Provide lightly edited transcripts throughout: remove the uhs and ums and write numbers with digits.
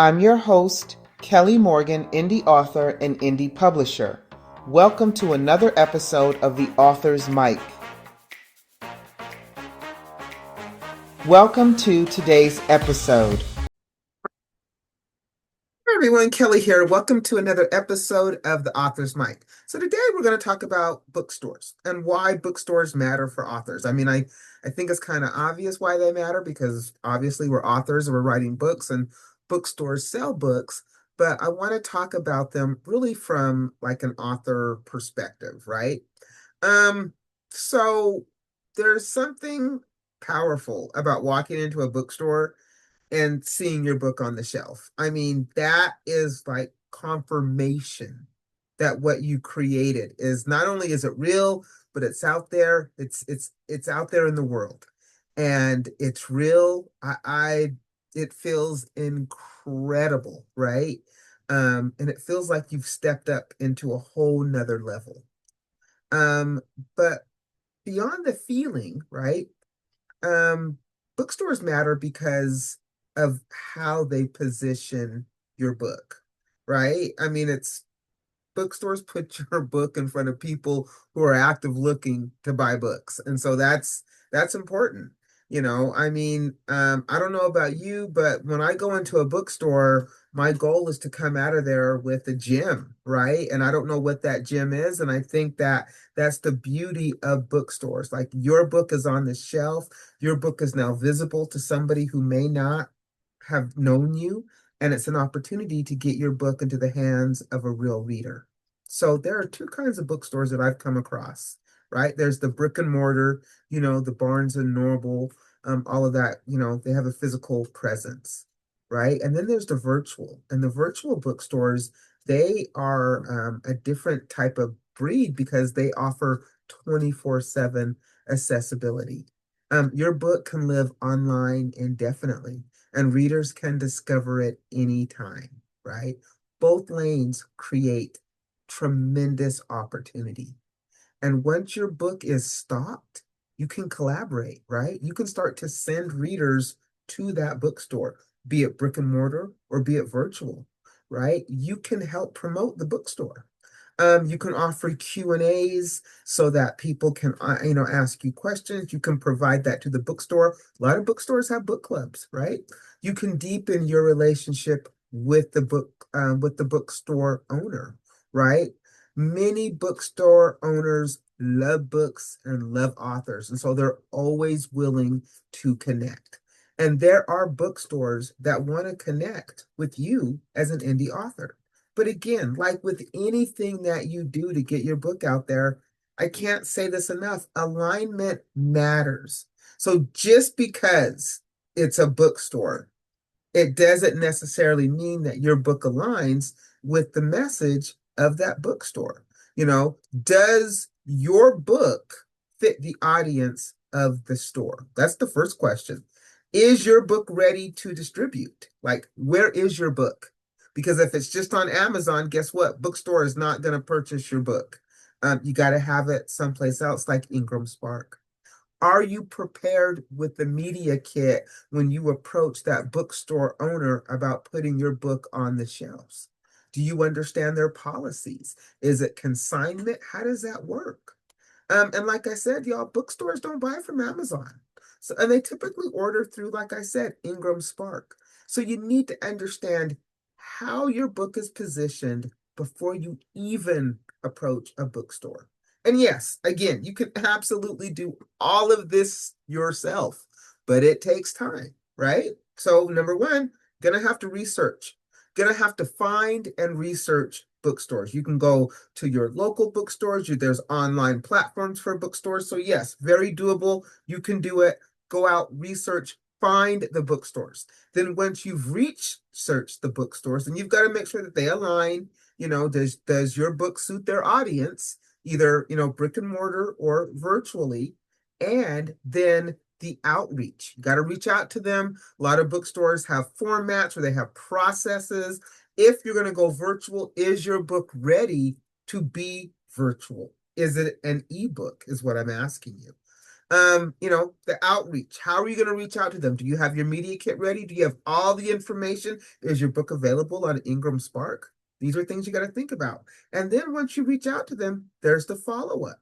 I'm your host, Kelly Morgan, indie author and indie publisher. Welcome to another episode of The Author's Mic. Welcome to today's episode. Hi everyone, Kelly here. Welcome to another episode of The Author's Mic. So today we're going to talk about bookstores and why bookstores matter for authors. I think it's kind of obvious why they matter because obviously we're authors and we're writing books and bookstores sell books, but I want to talk about them really from like an author perspective, right? Um, so there's something powerful about walking into a bookstore and seeing your book on the shelf. I mean, that is like confirmation that what you created is not only is it real, but it's out there. It's out there in the world, and it's real. It feels incredible, right? And it feels like you've stepped up into a whole nother level. Um, but beyond the feeling, right? Um, Bookstores matter because of how they position your book, right? I mean, it's bookstores put your book in front of people who are active looking to buy books. And so that's important. I don't know about you, but when I go into a bookstore, my goal is to come out of there with a gem, right? And I don't know what that gem is. And I think that that's the beauty of bookstores. Like your book is on the shelf, your book is now visible to somebody who may not have known you, and it's an opportunity to get your book into the hands of a real reader. So there are two kinds of bookstores that I've come across, right? There's the brick and mortar, the Barnes and Noble, all of that, they have a physical presence, right? And then there's the virtual, and the virtual bookstores, they are a different type of breed because they offer 24/7 accessibility. Your book can live online indefinitely, and readers can discover it anytime, right? Both lanes create tremendous opportunity. And once your book is stocked, you can collaborate, right? You can start to send readers to that bookstore, be it brick and mortar or be it virtual, right? You can help promote the bookstore. You can offer Q&As so that people can, ask you questions. You can provide that to the bookstore. A lot of bookstores have book clubs, right? You can deepen your relationship with the bookstore owner, right? Many bookstore owners love books and love authors, and so they're always willing to connect. And there are bookstores that want to connect with you as an indie author. But again, like with anything that you do to get your book out there, I can't say this enough, alignment matters. So just because it's a bookstore, it doesn't necessarily mean that your book aligns with the message of that bookstore. Does your book fit the audience of the store? That's the first question. Is your book ready to distribute? Like, where is your book? Because if it's just on Amazon, guess what? Bookstore is not going to purchase your book. You got to have it someplace else, like IngramSpark. Are you prepared with the media kit when you approach that bookstore owner about putting your book on the shelves? Do you understand their policies? Is it consignment? How does that work? And like I said, y'all, bookstores don't buy from Amazon. So, and they typically order through, like I said, IngramSpark. So you need to understand how your book is positioned before you even approach a bookstore. And yes, again, you can absolutely do all of this yourself, but it takes time, right? So number one, gonna have to research, gonna have to find and research bookstores. You can go to your local bookstores. There's online platforms for bookstores. So yes, very doable. You can do it. Go out, research, find the bookstores. Then once you've researched the bookstores, then you've got to make sure that they align. Does your book suit their audience, either, brick and mortar or virtually? And then the outreach. You got to reach out to them. A lot of bookstores have formats where they have processes. If you're going to go virtual, is your book ready to be virtual? Is it an ebook, is what I'm asking you. The outreach. How are you going to reach out to them? Do you have your media kit ready? Do you have all the information? Is your book available on IngramSpark? These are things you got to think about. And then once you reach out to them, there's the follow-up.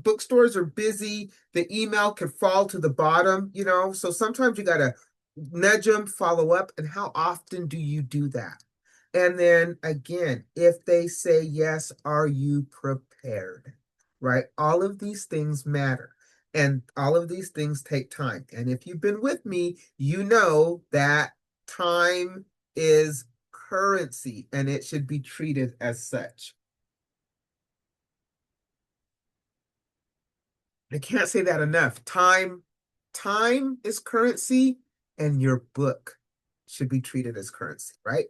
Bookstores are busy. The email could fall to the bottom, so sometimes you got to nudge them, follow up. And how often do you do that? And then again, if they say yes, are you prepared? Right? All of these things matter. And all of these things take time. And if you've been with me, you know that time is currency and it should be treated as such. I can't say that enough. Time is currency, and your book should be treated as currency, right?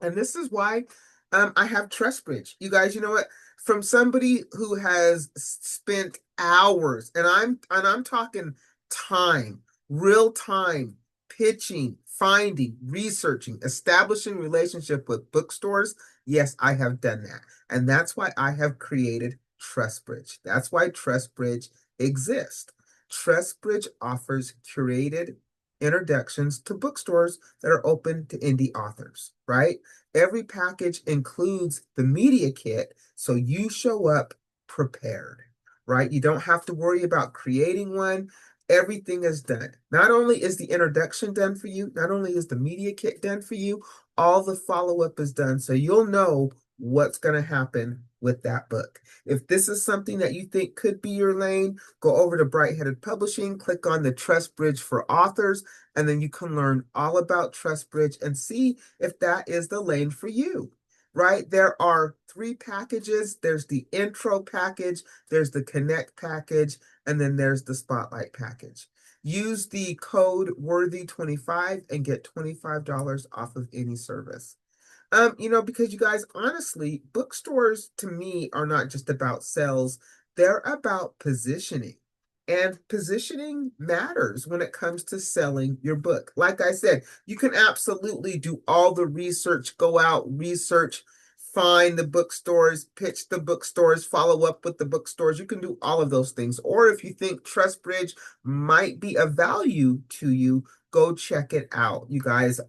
And this is why I have TrustBridge. You guys, you know what? From somebody who has spent hours, and I'm talking time, real time, pitching, finding, researching, establishing relationship with bookstores. Yes, I have done that. And that's why I have created TrustBridge. That's why TrustBridge exists. TrustBridge offers curated introductions to bookstores that are open to indie authors, right? Every package includes the media kit, so you show up prepared, right? You don't have to worry about creating one. Everything is done. Not only is the introduction done for you, not only is the media kit done for you, all the follow-up is done. So you'll know what's going to happen with that book. If this is something that you think could be your lane, go over to Bright-Headed Publishing, click on the Trust Bridge for Authors, and then you can learn all about TrustBridge and see if that is the lane for you, right? There are 3 packages. There's the intro package, there's the connect package, and then there's the spotlight package. Use the code WORTHY25 and get $25 off of any service. Because you guys, honestly, bookstores to me are not just about sales, they're about positioning. And positioning matters when it comes to selling your book. Like I said, you can absolutely do all the research, go out, research, find the bookstores, pitch the bookstores, follow up with the bookstores. You can do all of those things. Or if you think TrustBridge might be of value to you, go check it out. You guys,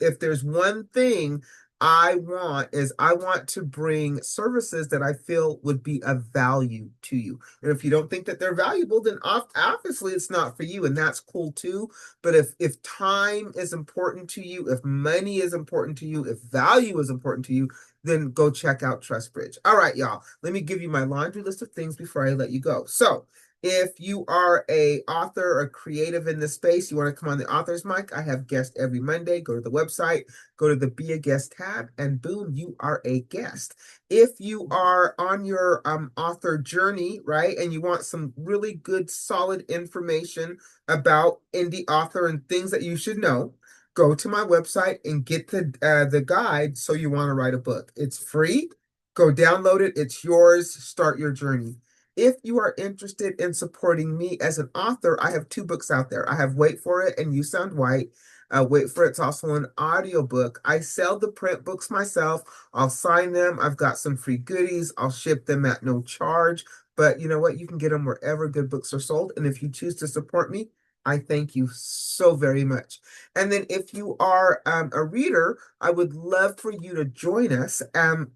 if there's one thing I want to bring services that I feel would be of value to you. And if you don't think that they're valuable, then obviously it's not for you, and that's cool too. But if time is important to you, if money is important to you, if value is important to you, then go check out TrustBridge. All right, y'all. Let me give you my laundry list of things before I let you go. So if you are a author or creative in this space, you want to come on the author's mic, I have guests every Monday. Go to the website, go to the Be a Guest tab, and boom, you are a guest. If you are on your author journey, right, and you want some really good, solid information about indie author and things that you should know, go to my website and get the guide So You Want to Write a Book. It's free. Go download it. It's yours. Start your journey. If you are interested in supporting me as an author, I have 2 books out there. I have Wait For It and You Sound White. Wait For It's also an audiobook. I sell the print books myself. I'll sign them. I've got some free goodies. I'll ship them at no charge. But you know what? You can get them wherever good books are sold. And if you choose to support me, I thank you so very much. And then if you are a reader, I would love for you to join us and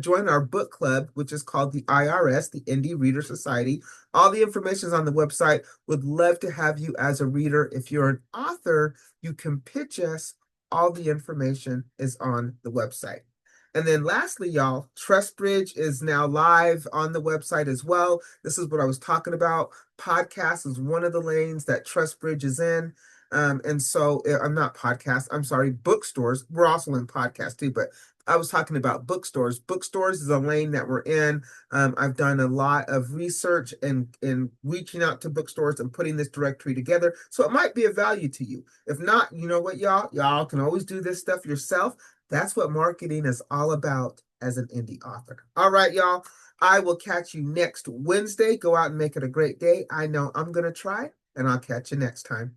join our book club, which is called the IRS, the Indie Reader Society. All the information is on the website. Would love to have you as a reader. If you're an author, you can pitch us. All the information is on the website. And then lastly, y'all, TrustBridge is now live on the website as well. This is what I was talking about. Podcast is one of the lanes that TrustBridge is in. And so I'm not podcast, I'm sorry, bookstores. We're also in podcast too, but I was talking about bookstores. Bookstores is a lane that we're in. I've done a lot of research and reaching out to bookstores and putting this directory together. So it might be of value to you. If not, you know what, y'all? Y'all can always do this stuff yourself. That's what marketing is all about as an indie author. All right, y'all. I will catch you next Wednesday. Go out and make it a great day. I know I'm going to try, and I'll catch you next time.